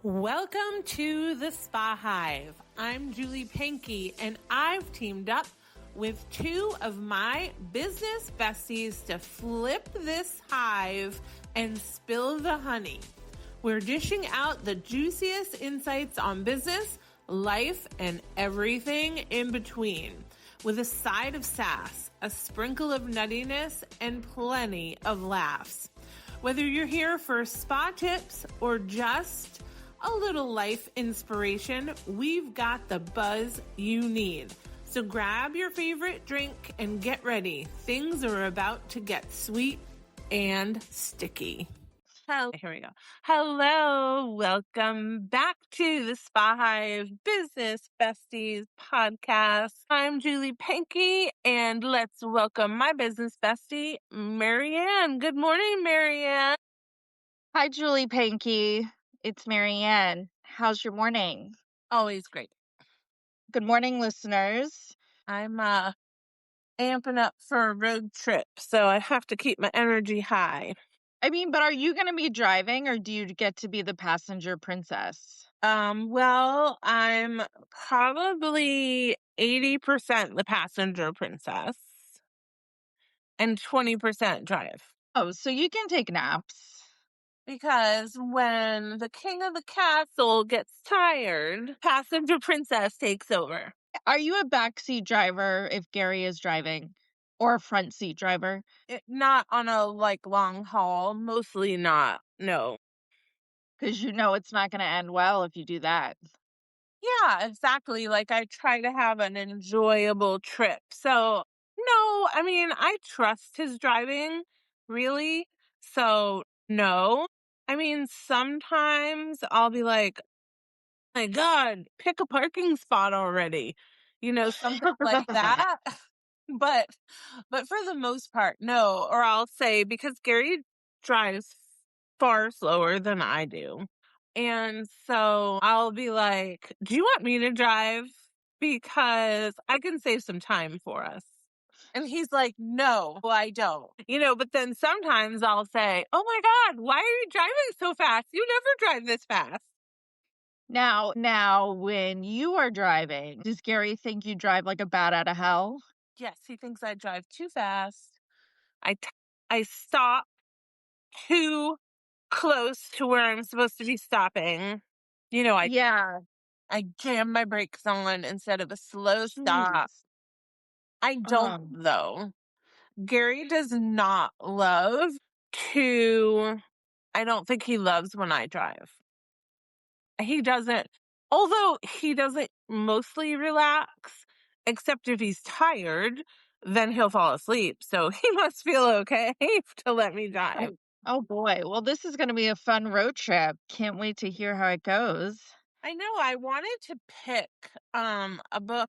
Welcome to the Spa Hive. I'm Julie Pankey, and I've teamed up with two of my business besties to flip this hive and spill the honey. We're dishing out the juiciest insights on business, life, and everything in between, with a side of sass, a sprinkle of nuttiness, and plenty of laughs. Whether you're here for spa tips or just a little life inspiration, we've got the buzz you need. So grab your favorite drink and get ready. Things are about to get sweet and sticky. Here we go. Hello. Welcome back to the Spa Hive Business Besties podcast. I'm Julie Pankey, and let's welcome my business bestie, MaryAnn. Good morning, MaryAnn. Hi, Julie Pankey. It's MaryAnn. How's your morning? Always great. Good morning, listeners. I'm amping up for a road trip, so I have to keep my energy high. But are you going to be driving, or do you get to be the passenger princess? Well, I'm probably 80% the passenger princess and 20% drive. Oh, so you can take naps. Because when the king of the castle gets tired, passenger princess takes over. Are you a backseat driver if Gary is driving, or a front seat driver? Not on a long haul, mostly not, no. Because you know it's not going to end well if you do that. Yeah, exactly. I try to have an enjoyable trip. So, no, I trust his driving, really. So, no. Sometimes I'll be like, my God, pick a parking spot already. Something like that. But for the most part, no. Or I'll say, because Gary drives far slower than I do. And so I'll be like, do you want me to drive? Because I can save some time for us. And he's like, no, I don't. But then sometimes I'll say, oh my God, why are you driving so fast? You never drive this fast. Now, when you are driving, does Gary think you drive like a bat out of hell? Yes, he thinks I drive too fast. I stop too close to where I'm supposed to be stopping. I jam my brakes on instead of a slow stop. Jeez. I don't, though. Gary does not love to, I don't think he loves when I drive. He doesn't, although he doesn't mostly relax, except if he's tired, then he'll fall asleep. So he must feel okay to let me drive. Oh boy. Well, this is going to be a fun road trip. Can't wait to hear how it goes. I know. I wanted to pick a book,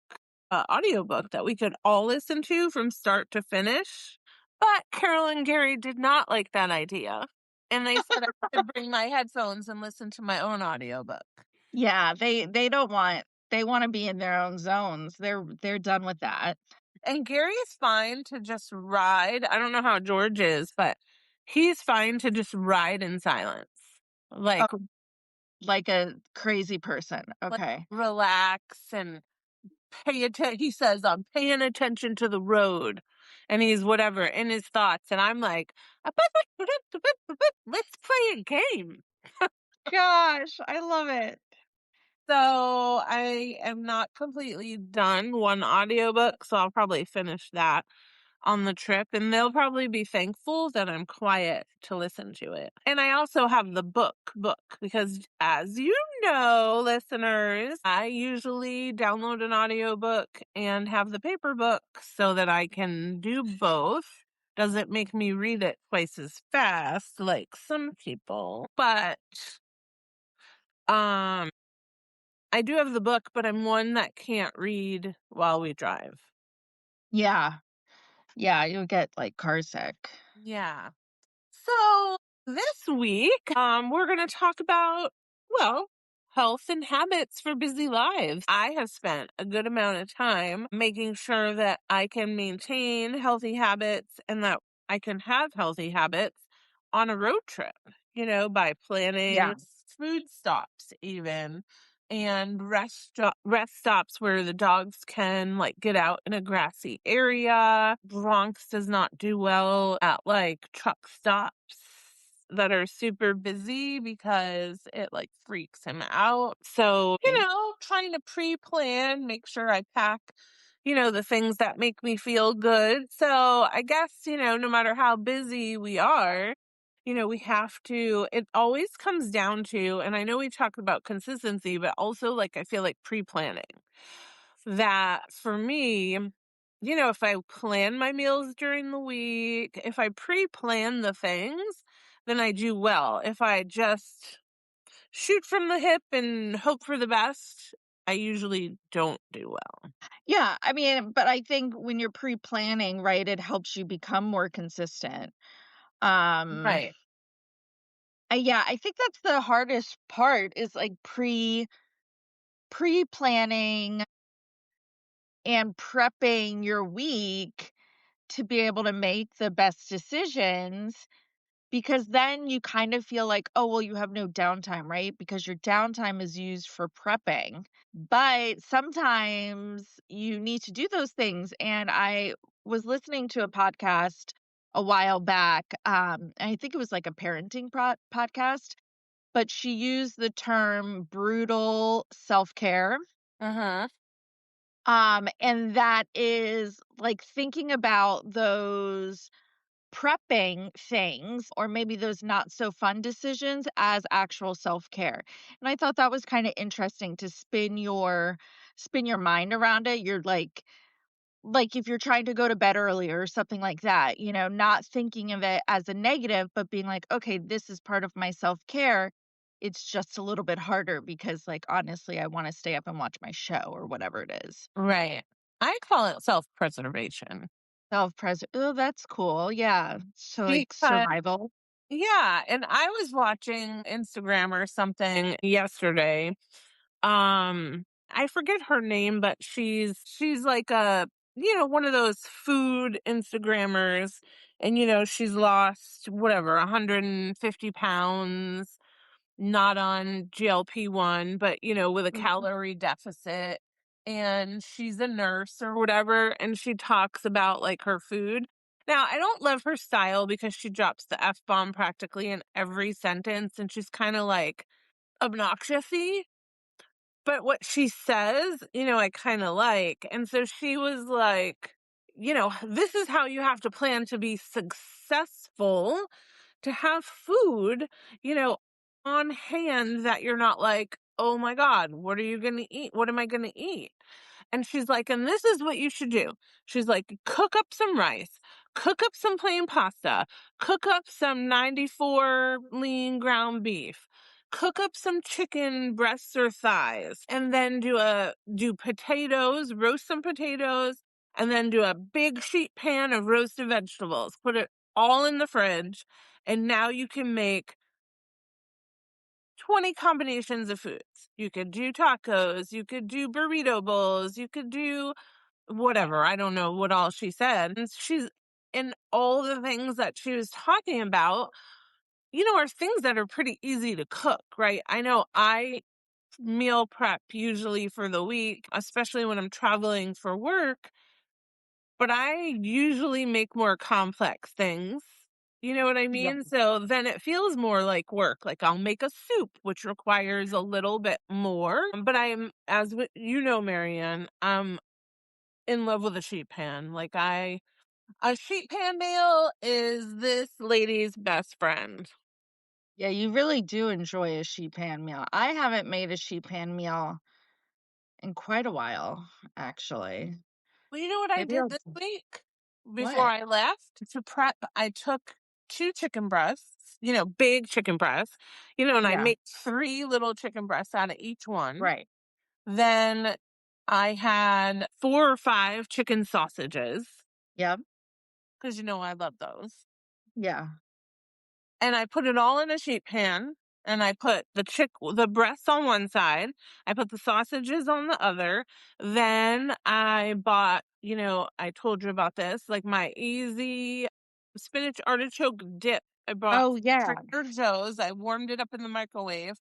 audiobook that we could all listen to from start to finish. But Carol and Gary did not like that idea. And they said I could bring my headphones and listen to my own audiobook. Yeah, they want to be in their own zones. They're done with that. And Gary is fine to just ride. I don't know how George is, but he's fine to just ride in silence. Like a crazy person. Okay. Relax and pay attention. He says, I'm paying attention to the road. And he's whatever in his thoughts. And I'm like, let's play a game. Gosh, I love it. So I am not completely done one audiobook, so I'll probably finish that on the trip, and they'll probably be thankful that I'm quiet to listen to it. And I also have the book because, as you know, listeners, I usually download an audiobook and have the paper book so that I can do both. Doesn't make me read it twice as fast like some people, but I do have the book, but I'm one that can't read while we drive. Yeah. Yeah, you'll get car sick. Yeah. So this week, we're going to talk about, health and habits for busy lives. I have spent a good amount of time making sure that I can maintain healthy habits and that I can have healthy habits on a road trip. by Yeah. planning food stops even, and rest stops where the dogs can like get out in a grassy area. Bronx does not do well at like truck stops that are super busy because it like freaks him out. So, trying to pre-plan, make sure I pack the things that make me feel good. So I guess, no matter how busy we are, we have to, it always comes down to, and I know we talked about consistency, but also like I feel like pre planning. That for me, if I plan my meals during the week, if I pre plan the things, then I do well. If I just shoot from the hip and hope for the best, I usually don't do well. Yeah, I mean, but I think when you're pre-planning, right, it helps you become more consistent. Um, Right. yeah, I think that's the hardest part is like pre-planning and prepping your week to be able to make the best decisions because then you kind of feel like, oh, well, you have no downtime, right? Because your downtime is used for prepping. But sometimes you need to do those things. And I was listening to a podcast a while back. And I think it was like a parenting podcast, but she used the term brutal self care. Uh-huh. And that is like thinking about those prepping things or maybe those not so fun decisions as actual self-care. And I thought that was kind of interesting to spin your mind around it. You're like if you're trying to go to bed early or something like that, not thinking of it as a negative, but being like, okay, this is part of my self-care. It's just a little bit harder because like honestly, I want to stay up and watch my show or whatever it is. Right. I call it self-preservation Self-pres Oh, that's cool. Yeah. So like because survival. yeah, and I was watching Instagram or something yesterday. I forget her name, but she's like a, one of those food Instagrammers, and she's lost whatever, 150 pounds, not on GLP-1, but with a Mhm. calorie deficit. And she's a nurse or whatever, and she talks about like her food. Now, I don't love her style because she drops the F bomb practically in every sentence, and she's kind of like obnoxiousy. But what she says, I kind of like. And so she was like, this is how you have to plan to be successful, to have food, you know, on hand that you're not like, oh my God, what are you going to eat? What am I going to eat? And she's like, and this is what you should do. She's like, cook up some rice, cook up some plain pasta, cook up some 94 lean ground beef, cook up some chicken breasts or thighs, and then do potatoes, roast some potatoes, and then do a big sheet pan of roasted vegetables. Put it all in the fridge, and now you can make 20 combinations of foods. You could do tacos, you could do burrito bowls, you could do whatever. I don't know what all she said. And she's in all the things that she was talking about, are things that are pretty easy to cook, right? I know I meal prep usually for the week, especially when I'm traveling for work, but I usually make more complex things. You know what I Yeah. mean? So then it feels more like work. Like I'll make a soup, which requires a little bit more. But I'm, you know, MaryAnn, I'm in love with a sheet pan. A sheet pan meal is this lady's best friend. Yeah, you really do enjoy a sheet pan meal. I haven't made a sheet pan meal in quite a while, actually. Well, you know what I Maybe did I'll this week before what? I left to prep? I took two chicken breasts, big chicken breasts, and I Yeah, make three little chicken breasts out of each one. right. Then I had four or five chicken sausages Yep. because, I love those. Yeah. And I put it all in a sheet pan, and I put the breasts on one side, I put the sausages on the other. Then I bought, I told you about this, like my easy spinach artichoke dip I bought Oh, yeah. Trader Joe's. I warmed it up in the microwave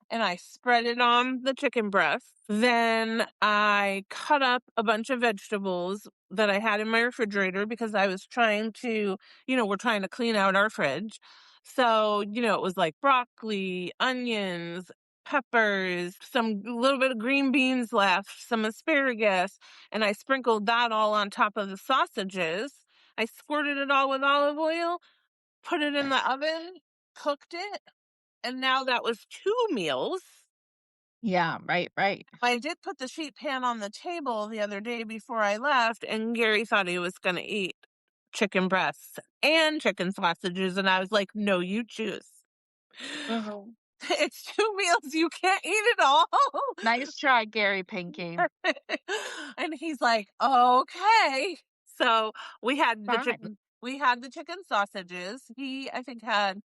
and I spread it on the chicken breast. Then I cut up a bunch of vegetables that I had in my refrigerator because I was trying to, we're trying to clean out our fridge. So, it was like broccoli, onions, peppers, some little bit of green beans left, some asparagus, and I sprinkled that all on top of the sausages. I squirted it all with olive oil, put it in the oven, cooked it, and now that was 2 meals. Yeah, right, right. I did put the sheet pan on the table the other day before I left, and Gary thought he was gonna eat chicken breasts and chicken sausages, and I was like, "No, you choose." Mhm. It's 2 meals, you can't eat it all. Nice try, Gary Pinky. And he's like, "Okay." So, Fine. we had the chicken sausages. He, I think, had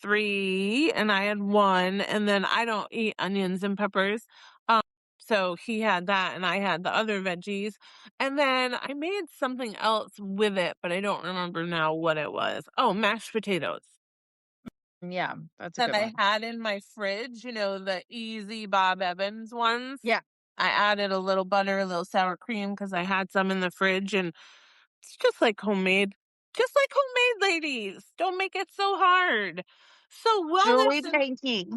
3 and I had 1, and then I don't eat onions and peppers. Um, so he had that and I had the other veggies. And then I made something else with it, but I don't remember now what it was. Oh, mashed potatoes Yeah, that's a that good I one. had in my fridge, the easy Bob Evans ones. Yeah. I added a little butter, a little sour cream because I had some in the fridge, and it's just like homemade. Just like homemade, ladies. Don't make it so hard. So Julie wellness and Pinky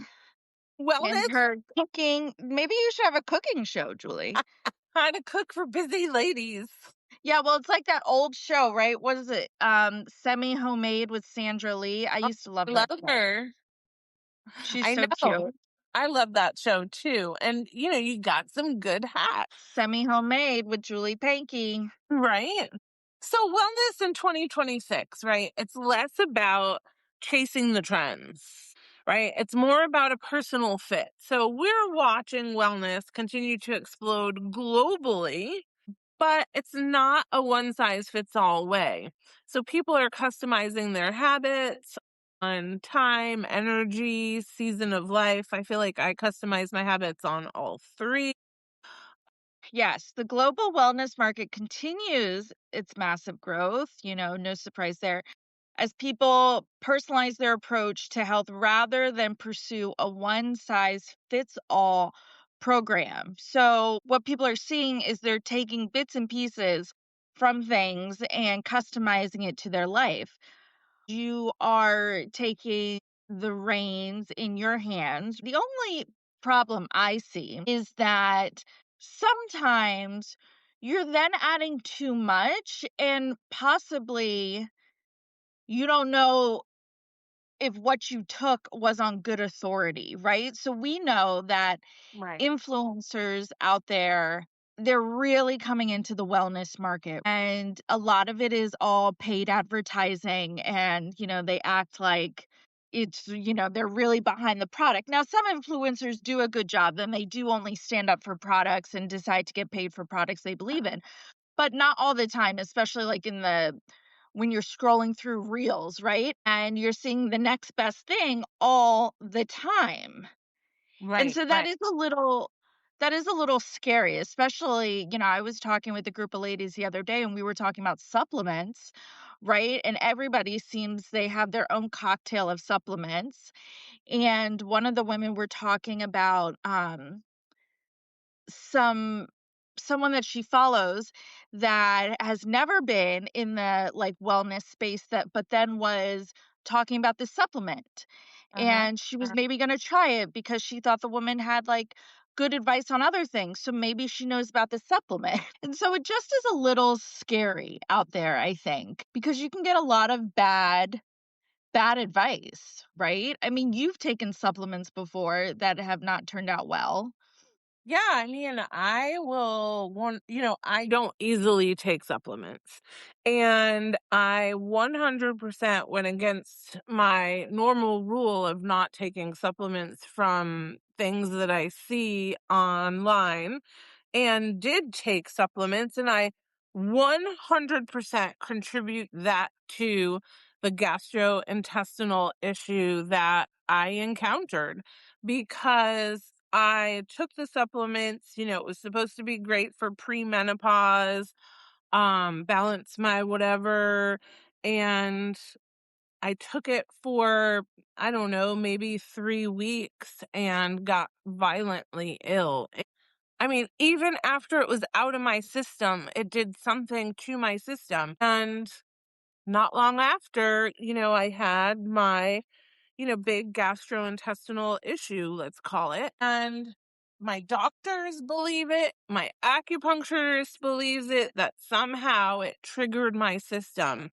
and wellness, her cooking. Maybe you should have a cooking show, Julie. how to cook for busy ladies. Yeah, well, it's like that old show, right? What is it? Semi Homemade with Sandra Lee. I Oh, used to love I that love show. her. She's I so know. cute. I love that show too. And you got some good hacks. Semi Homemade with Julie Pinky. Right? So wellness in 2026, right? It's less about chasing the trends, right? It's more about a personal fit. So we're watching wellness continue to explode globally, but it's not a one size fits all way. So people are customizing their habits on time, energy, season of life. I feel like I customize my habits on all 3. Yes, the global wellness market continues its massive growth. No surprise there. As people personalize their approach to health rather than pursue a one size fits all program. So, what people are seeing is they're taking bits and pieces from things and customizing it to their life. You are taking the reins in your hands. The only problem I see is that sometimes you're then adding too much and possibly you don't know if what you took was on good authority, right? So we know that Right. influencers out there, they're really coming into the wellness market. And a lot of it is all paid advertising. And, they act like they're really behind the product. Now, some influencers do a good job and they do only stand up for products and decide to get paid for products they believe in, but not all the time, especially like when you're scrolling through reels, right? And you're seeing the next best thing all the time. And Right, so right. that is a little scary, especially, I was talking with a group of ladies the other day and we were talking about supplements, right? And everybody seems they have their own cocktail of supplements. And one of the women were talking about some someone that she follows that has never been in the like wellness space that but then was talking about this supplement, Uh-huh. and she was maybe going to try it because she thought the woman had like good advice on other things, so maybe she knows about the supplement. And so it just is a little scary out there, I think, because you can get a lot of bad advice, right? I mean, you've taken supplements before that have not turned out well. Yeah, I mean, I don't easily take supplements. And I 100% went against my normal rule of not taking supplements from things that I see online and did take supplements, and I 100% contribute that to the gastrointestinal issue that I encountered because I took the supplements. It was supposed to be great for premenopause, balance my whatever, and I took it for, I don't know, maybe 3 weeks and got violently ill. I mean, even after it was out of my system, it did something to my system. And not long after, I had my, big gastrointestinal issue, let's call it. And my doctors believe it, my acupuncturist believes it, that somehow it triggered my system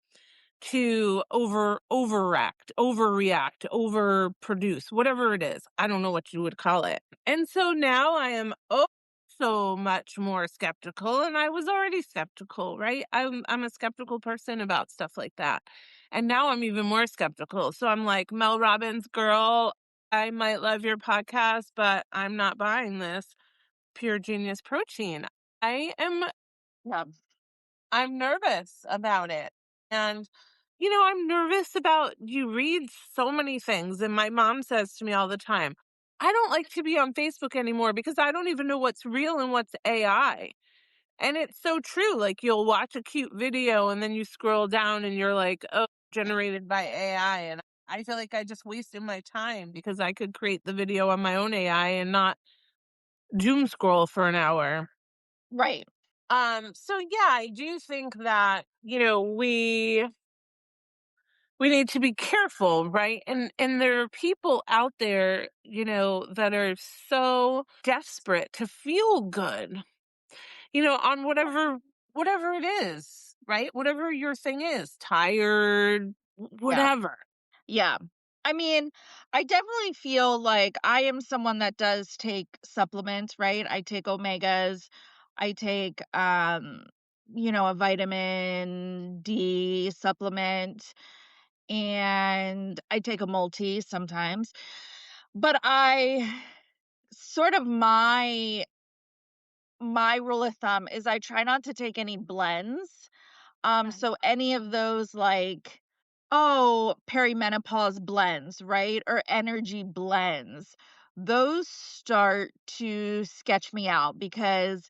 to overreact, overproduce, whatever it is. I don't know what you would call it. And so now I am so much more skeptical, and I was already skeptical, right? I'm a skeptical person about stuff like that. And now I'm even more skeptical. So I'm like, Mel Robbins, girl, I might love your podcast, but I'm not buying this Pure Genius protein. I am Yeah. I'm nervous about it. And, I'm nervous about you read so many things. And my mom says to me all the time, I don't like to be on Facebook anymore because I don't even know what's real and what's AI. And it's so true. Like you'll watch a cute video and then you scroll down and you're like, oh, generated by AI. And I feel like I just wasted my time because I could create the video on my own AI and not doom scroll for an hour. Right. So yeah, I do think that, we need to be careful, right? And there are people out there, that are so desperate to feel good, on whatever it is, right? Whatever your thing is, tired, Yeah. whatever. Yeah. I mean, I definitely feel like I am someone that does take supplements, right? I take omegas. I take a vitamin D supplement, and I take a multi sometimes. But I sort of my rule of thumb is I try not to take any blends. Okay. So any of those like, oh, perimenopause blends, right? Or energy blends, those start to sketch me out because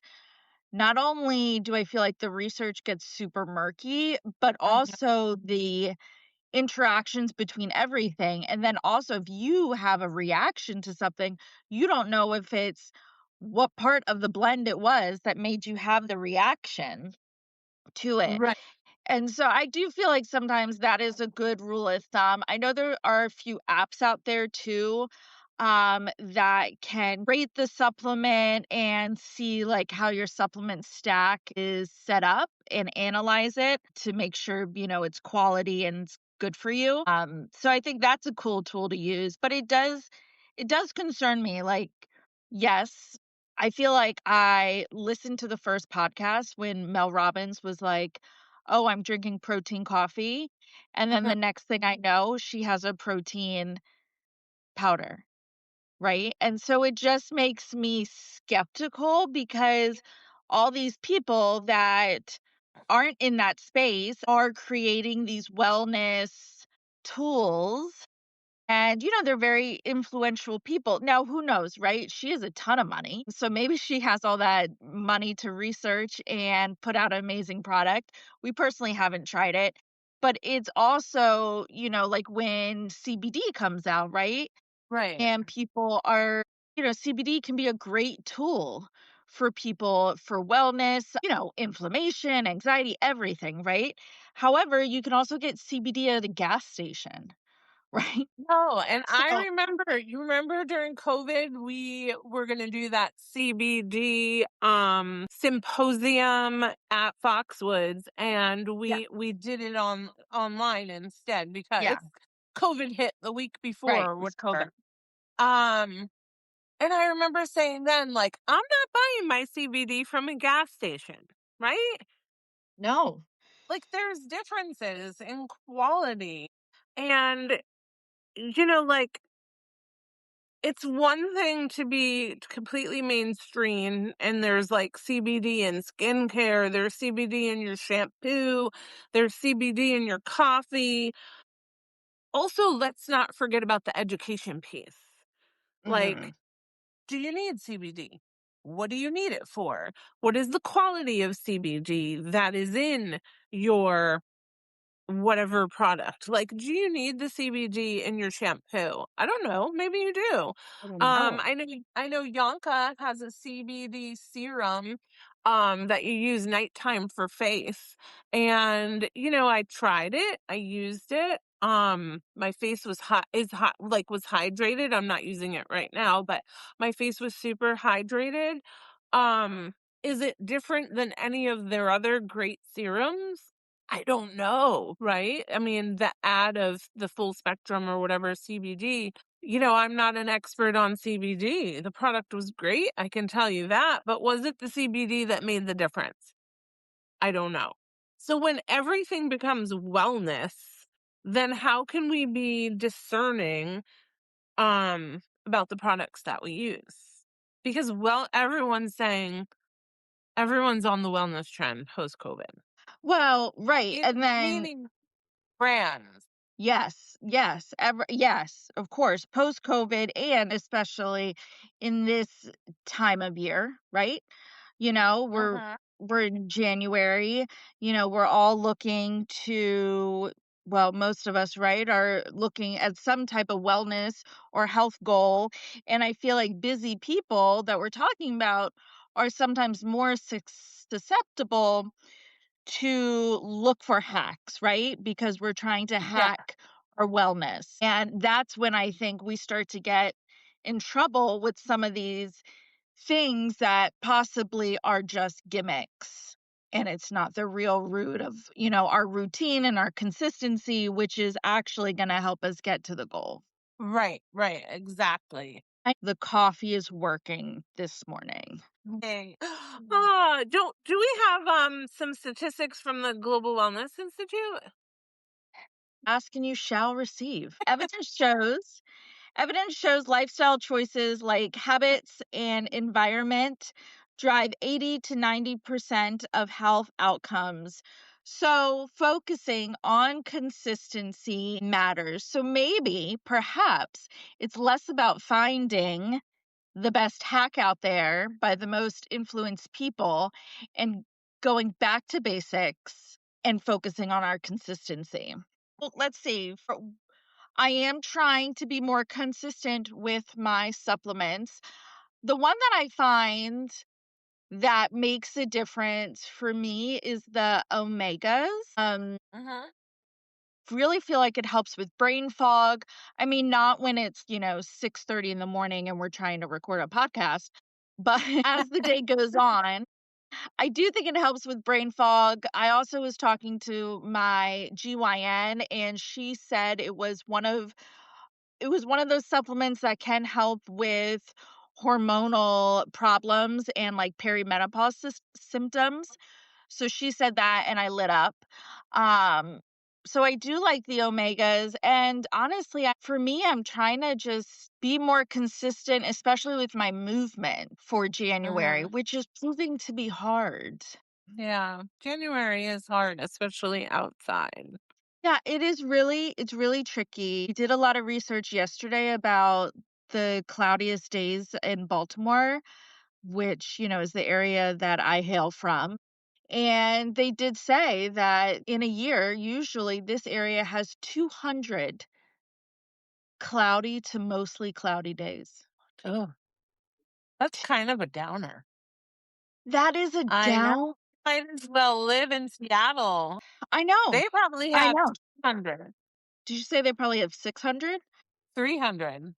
not only do I feel like the research gets super murky, but Mhm. also the interactions between everything. And then also, if you have a reaction to something, you don't know if it's what part of the blend it was that made you have the reaction to it. Right. And so I do feel like sometimes that is a good rule of thumb. I know there are a few apps out there too, that can rate the supplement and see like how your supplement stack is set up and analyze it to make sure, it's quality and it's good for you. So I think that's a cool tool to use, but it does concern me. Like, yes, I feel like I listened to the first podcast when Mel Robbins was like, "Oh, I'm drinking protein coffee." And then Mhm. the next thing I know, she has a protein powder, right? And so it just makes me skeptical because all these people that aren't in that space are creating these wellness tools, and, they're very influential people. Now, who knows, right? She has a ton of money. So maybe she has all that money to research and put out an amazing product. We personally haven't tried it, but it's also, like when CBD comes out, right? Right. And people are, CBD can be a great tool for people for wellness, inflammation, anxiety, everything, right? However, you can also get CBD at a gas station, right? No, and I So, remember, you remember during COVID, we were gonna do that CBD symposium at Foxwoods, and yeah, we did it online instead because yeah, COVID hit the week right, before or sure. whatever. Um, and I remember saying then, like, I'm not buying my CBD from a gas station, right? No. Like, there's differences in quality, and like it's one thing to be completely mainstream and there's like CBD in skincare, there's CBD in your shampoo, there's CBD in your coffee. Also, let's not forget about the education piece. Like, Mhm. do you need CBD? What do you need it for? What is the quality of CBD that is in your whatever product. Like, do you need the CBD in your shampoo? I don't know. Maybe you do. I don't know. I know Yonka has a CBD serum that you use nighttime for face. And I tried it. I used it. My face was hot is hot like was hydrated. I'm not using it right now, but my face was super hydrated. Um is it different than any of their other great serums? I don't know, right? I mean, the ad of the full spectrum or whatever CBD, I'm not an expert on CBD. The product was great, I can tell you that, but was it the CBD that made the difference? I don't know. So when everything becomes wellness, then how can we be discerning about the products that we use? Because everyone's on the wellness trend post COVID. Well, right. And then Meaning brands. yes, of course, post-COVID and especially in this time of year, right? You know, we're Mhm. we're in January, we're all looking to well, most of us, right, are looking at some type of wellness or health goal. And I feel like busy people that we're talking about are sometimes more susceptible to look for hacks, right? Because we're trying to Yeah. hack our wellness. And that's when I think we start to get in trouble with some of these things that possibly are just gimmicks. And it's not the real root of, our routine and our consistency, which is actually going to help us get to the goal. Right, exactly. The coffee is working this morning. Hey. Do we have some statistics from the Global Wellness Institute? Ask and you shall receive. Evidence shows lifestyle choices like habits and environment drive 80 to 90% of health outcomes. So, focusing on consistency matters. So, maybe, perhaps, it's less about finding the best hack out there by the most influenced people and going back to basics and focusing on our consistency. Well, let's see. I am trying to be more consistent with my supplements. The one that I find that makes a difference for me is the omegas. Mhm. Really feel like it helps with brain fog. I mean, not when it's, 6:30 in the morning and we're trying to record a podcast, but as the day goes on, I do think it helps with brain fog. I also was talking to my GYN and she said it was one of those supplements that can help with hormonal problems and like perimenopause symptoms. So she said that and I lit up. Um so I do like the omegas and honestly for me I'm trying to just be more consistent especially with my movement for January, Mhm. which is proving to be hard. Yeah. January is hard, especially outside. Yeah, it's really tricky. I did a lot of research yesterday about the cloudiest days in Baltimore, which, is the area that I hail from. And they did say that in a year, usually this area has 200 cloudy to mostly cloudy days. Oh, that's kind of a downer. That is a I know. down. Might as well live in Seattle. I know. They probably I have know. 200, Did you say they probably have 600? 300.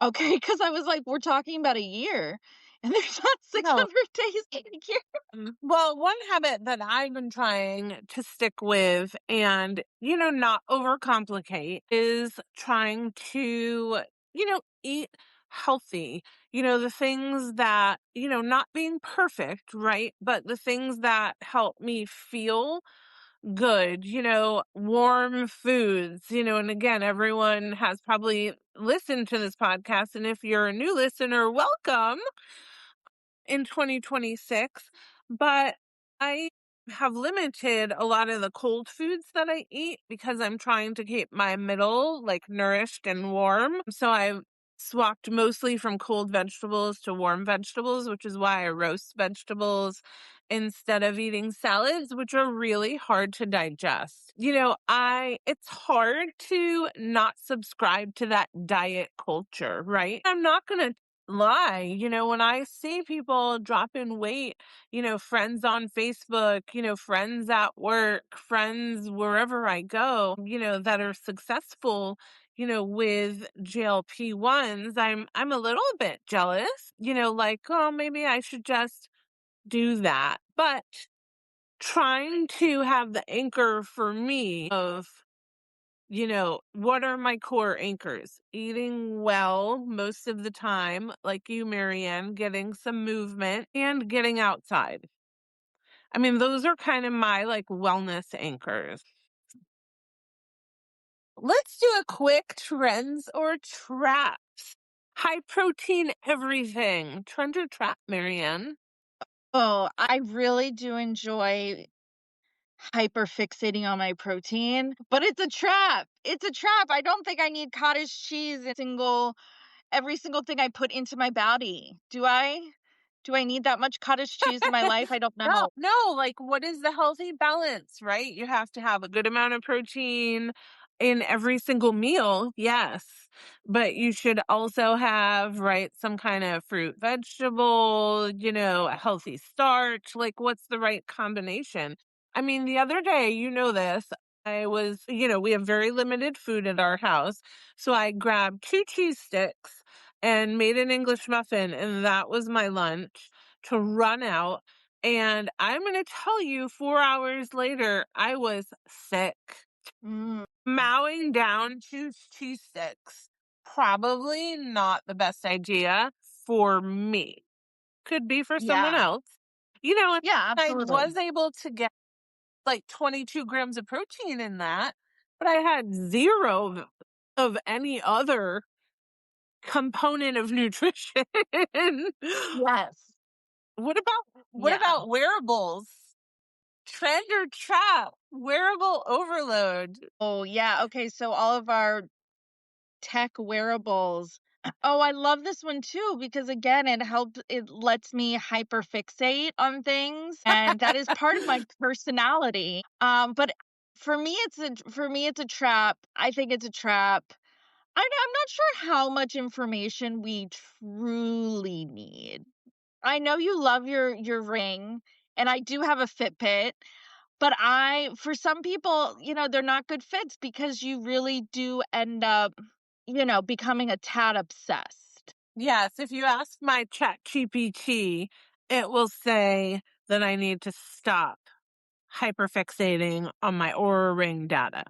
Okay, because I was like, we're talking about a year, and there's not No. 600 days in a year. Well, one habit that I've been trying to stick with and, not overcomplicate is trying to, eat healthy. The things that, not being perfect, right? But the things that help me feel good, warm foods, and again, everyone has probably listened to this podcast. And if you're a new listener, welcome in 2026, but I have limited a lot of the cold foods that I eat because I'm trying to keep my middle like nourished and warm. So I've swapped mostly from cold vegetables to warm vegetables, which is why I roast vegetables instead of eating salads, which are really hard to digest. It's hard to not subscribe to that diet culture, right? I'm not going to lie. When I see people dropping weight, friends on Facebook, friends at work, friends wherever I go, that are successful, with GLP-1s, I'm a little bit jealous, like, oh, maybe I should just do that. But trying to have the anchor for me of, what are my core anchors? Eating well most of the time, like you, MaryAnn, getting some movement and getting outside. I mean, those are kind of my like wellness anchors. Let's do a quick trends or traps. High protein everything. Trend or trap, MaryAnn? Oh, I really do enjoy hyper fixating on my protein, but it's a trap. It's a trap. I don't think I need cottage cheese in every single thing I put into my body. Do I? Do I need that much cottage cheese in my life? I don't No, know. no, like what is the healthy balance, right? You have to have a good amount of protein in every single meal, yes. But you should also have, right, some kind of fruit, vegetable, a healthy starch. Like, what's the right combination? I mean, the other day, this, we have very limited food at our house. So I grabbed 2 cheese sticks and made an English muffin, and that was my lunch to run out. And I'm going to tell you, 4 hours later, I was sick. Mm, Mowing down 2 cheese sticks, probably not the best idea for me. Could be for someone yeah. else. And Yeah, I absolutely. was able to get like 22 grams of protein in that, but I had zero of any other component of nutrition. Yes. What Yeah. about wearables? Trend or trap? Wearable overload. Oh, yeah. Okay. So all of our tech wearables. Oh, I love this one too because again, it lets me hyperfixate on things and that is part of my personality. But for me it's a trap. I think it's a trap. I'm not sure how much information we truly need. I know you love your ring and I do have a Fitbit, but for some people, they're not good fits because you really do end up, becoming a tad obsessed. Yes, if you ask my chat GPT, it will say that I need to stop hyperfixating on my Aura Ring data,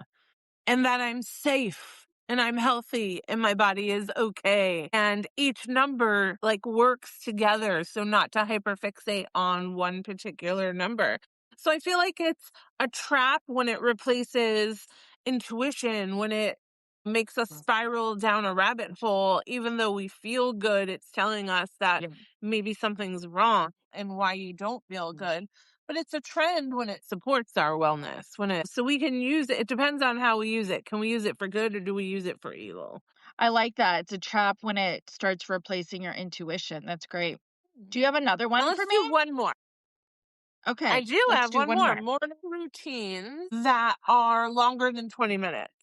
and that I'm safe and I'm healthy and my body is okay. And each number like works together. So not to hyperfixate on one particular number. So I feel like it's a trap when it replaces intuition, when it makes us spiral down a rabbit hole, even though we feel good, it's telling us that Yeah. maybe something's wrong and why you don't feel good. But it's a trend when it supports our wellness, so we can use it. It depends on how we use it. Can we use it for good or do we use it for evil? I like that. It's a trap when it starts replacing your intuition. That's great. Do you have another Now one for let's do me? one more. I Okay, do let's have do one one more. more. Morning routines that are longer than 20 minutes.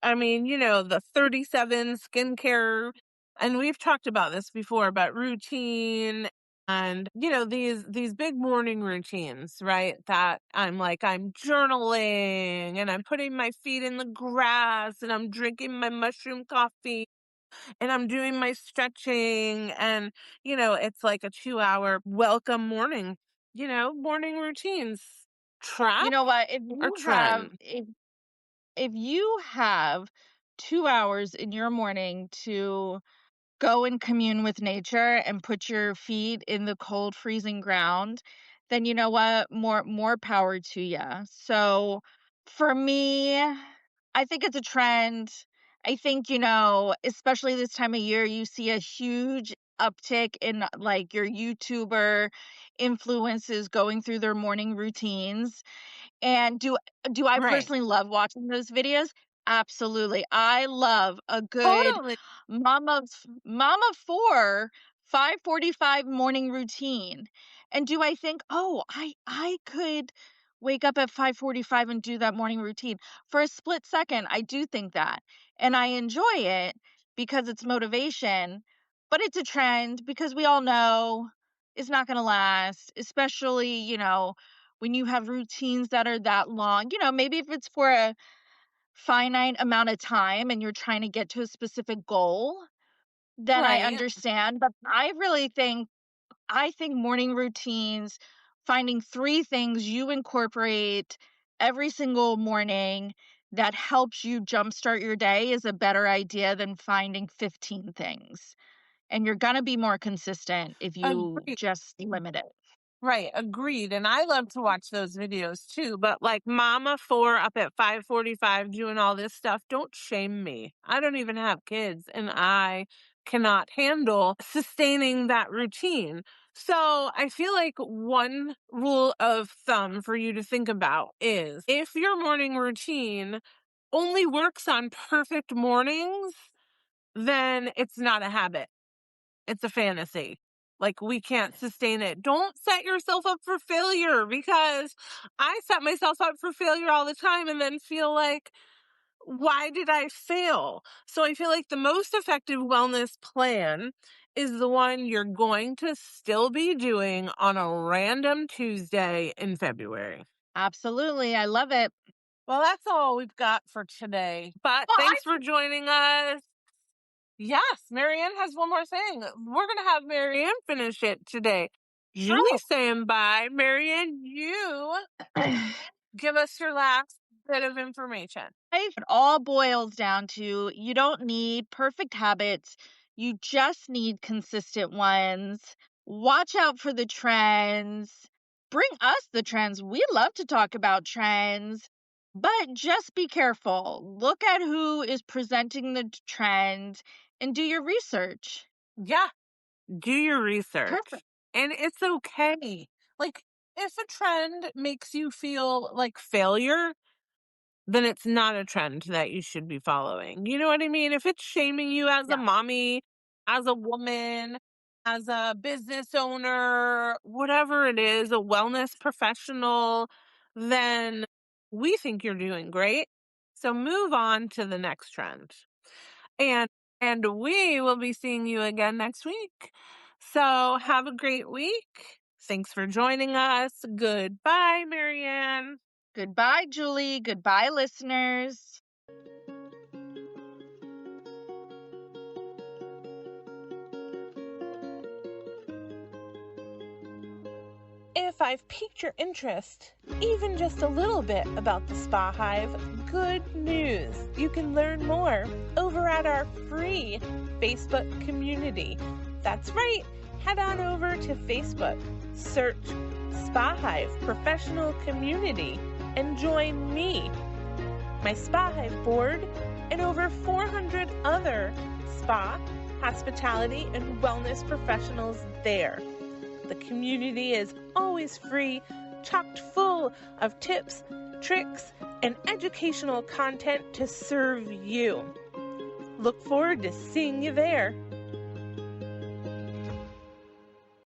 I mean, the 37 skincare, and we've talked about this before, about routine and, these big morning routines, right? That I'm journaling and I'm putting my feet in the grass and I'm drinking my mushroom coffee and I'm doing my stretching and, it's like a 2 hour welcome morning, morning routines. You Trap know what? or trend? If you have 2 hours in your morning to go and commune with nature and put your feet in the cold, freezing ground, then you know what? More power to you. So for me, I think it's a trend. I think, especially this time of year, you see a huge uptick in like your YouTuber influences going through their morning routines. And do I Right. personally love watching those videos? Absolutely. I love a good Totally. mama 4 5:45 morning routine. And do I think, "Oh, I could wake up at 5:45 and do that morning routine?" For a split second, I do think that. And I enjoy it because it's motivation, but it's a trend because we all know it's not going to last, especially, when you have routines that are that long. Maybe if it's for a finite amount of time and you're trying to get to a specific goal, then I Right. understand. But I think morning routines, finding 3 things you incorporate every single morning that helps you jumpstart your day is a better idea than finding 15 things. And you're gonna be more consistent if you Agreed. just limit it. Right, agreed. And I love to watch those videos too. But like Mama 4 up at 5:45 doing all this stuff, don't shame me. I don't even have kids and I cannot handle sustaining that routine. So I feel like one rule of thumb for you to think about is if your morning routine only works on perfect mornings, then it's not a habit. It's a fantasy. Like, we can't sustain it. Don't set yourself up for failure because I set myself up for failure all the time and then feel like, why did I fail? So I feel like the most effective wellness plan is the one you're going to still be doing on a random Tuesday in February. Absolutely, I love it. Well, that's all we've got for today. But Well, thanks for joining us. Yes, MaryAnn has one more thing. We're going to have MaryAnn finish it today. Julie's saying bye. MaryAnn, you give us your last bit of information. It all boils down to you don't need perfect habits. You just need consistent ones. Watch out for the trends. Bring us the trends. We love to talk about trends, but just be careful. Look at who is presenting the trend and do your research. Yeah, do your research. Perfect. And it's okay. Like, if a trend makes you feel like failure, then it's not a trend that you should be following. You know what I mean? If it's shaming you as a Yeah, mommy, as a woman, as a business owner, whatever it is, a wellness professional, then we think you're doing great. So move on to the next trend. And we will be seeing you again next week. So have a great week. Thanks for joining us. Goodbye, MaryAnn. Goodbye, Julie. Goodbye, listeners. If I've piqued your interest, even just a little bit, about the Spa Hive, good news. You can learn more over at our free Facebook community. That's right. Head on over to Facebook, search Spa Hive Professional Community, and join me, my Spa Hive board, and over 400 other spa, hospitality, and wellness professionals there. The community is always free, chocked full of tips, tricks, and educational content to serve you. Look forward to seeing you there.